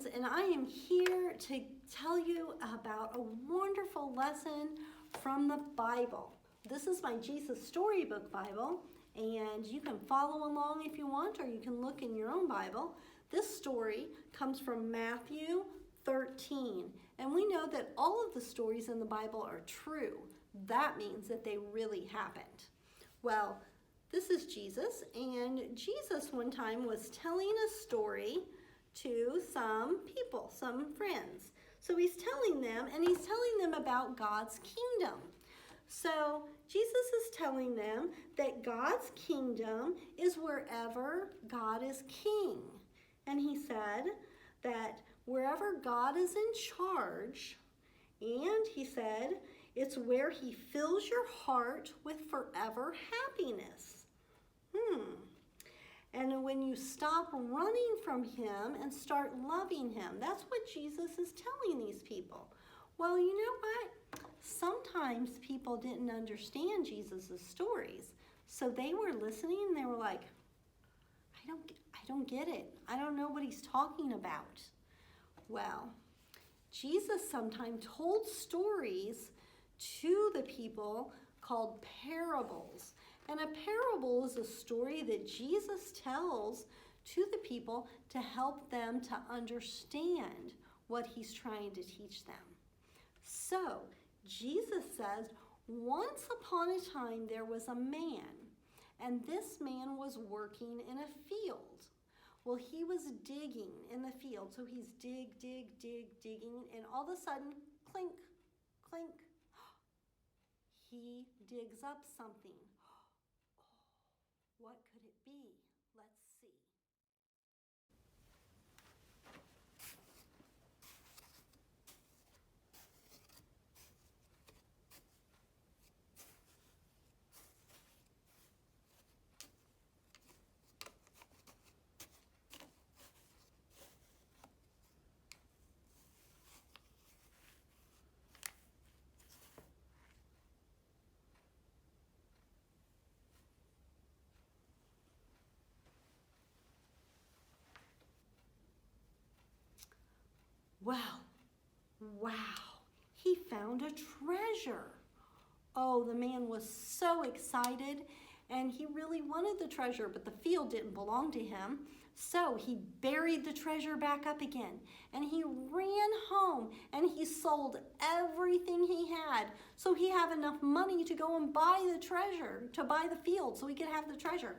friends, and I am here to tell you about a wonderful lesson from the Bible. This is my Jesus Storybook Bible, and you can follow along if you want, or you can look in your own Bible. This story comes from Matthew 13, and we know that all of the stories in the Bible are true. That means that they really happened. Well, this is Jesus, and Jesus one time was telling a story to some people, some friends. So he's telling them, and he's telling them about God's kingdom. So Jesus is telling them that God's kingdom is wherever God is king. And he said that wherever God is in charge, and he said it's where he fills your heart with forever happiness. And when you stop running from him and start loving him, that's what Jesus is telling these people. Well, you know what? Sometimes people didn't understand Jesus' stories. So they were listening and they were like, I don't get it. I don't know what he's talking about. Well, Jesus sometimes told stories to the people called parables. And a parable is a story that Jesus tells to the people to help them to understand what he's trying to teach them. So, Jesus says, once upon a time there was a man, and this man was working in a field. Well, he was digging in the field, so he's digging, and all of a sudden, clink, clink, he digs up something. What could it be? Let's see. Wow, he found a treasure. Oh, the man was so excited, and he really wanted the treasure, but the field didn't belong to him. So he buried the treasure back up again, and he ran home, and he sold everything he had, so he had enough money to go and buy the treasure, to buy the field, so he could have the treasure.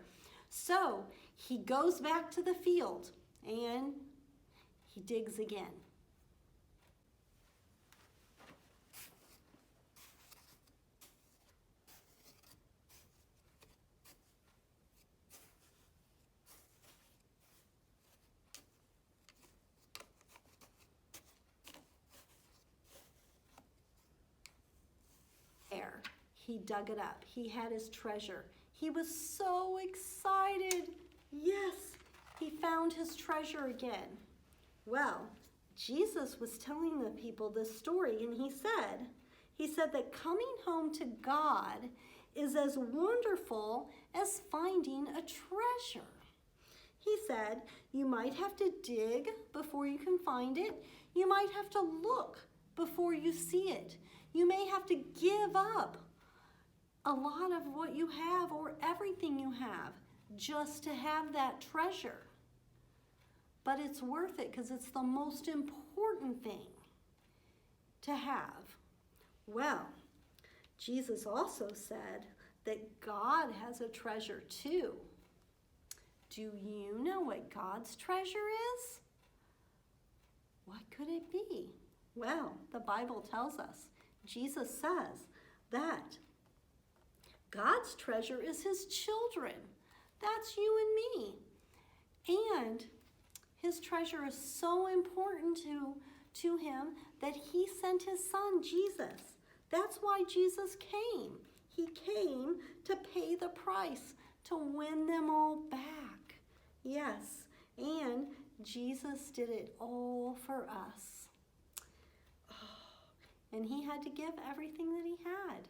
So he goes back to the field, and he digs again. He dug it up. He had his treasure. He was so excited. Yes, he found his treasure again. Well, Jesus was telling the people this story, and he said that coming home to God is as wonderful as finding a treasure. He said you might have to dig before you can find it. You might have to look before you see it. You may have to give up a lot of what you have or everything you have just to have that treasure. But it's worth it because it's the most important thing to have. Well, Jesus also said that God has a treasure too. Do you know what God's treasure is? What could it be? Well, the Bible tells us. Jesus says that God's treasure is his children. That's you and me. And his treasure is so important to him that he sent his son, Jesus. That's why Jesus came. He came to pay the price, to win them all back. Yes, and Jesus did it all for us. And he had to give everything that he had,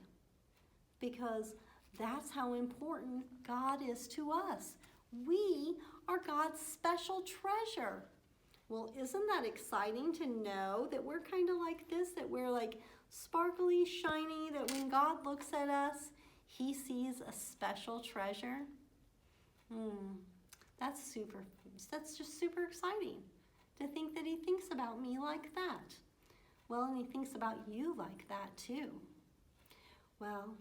because that's how important God is to us. We are God's special treasure. Well, isn't that exciting to know that we're kind of like this, that we're like sparkly, shiny, that when God looks at us, he sees a special treasure? That's just super exciting to think that he thinks about me like that. Well, and he thinks about you like that too. Well,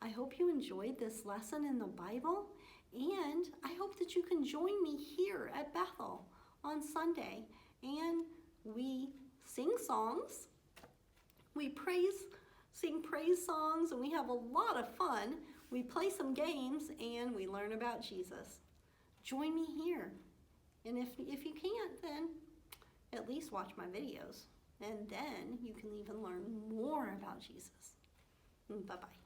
I hope you enjoyed this lesson in the Bible, and I hope that you can join me here at Bethel on Sunday, and we sing songs, we sing praise songs, and we have a lot of fun. We play some games, and we learn about Jesus. Join me here, and if you can't, then at least watch my videos, and then you can even learn more about Jesus. Bye-bye.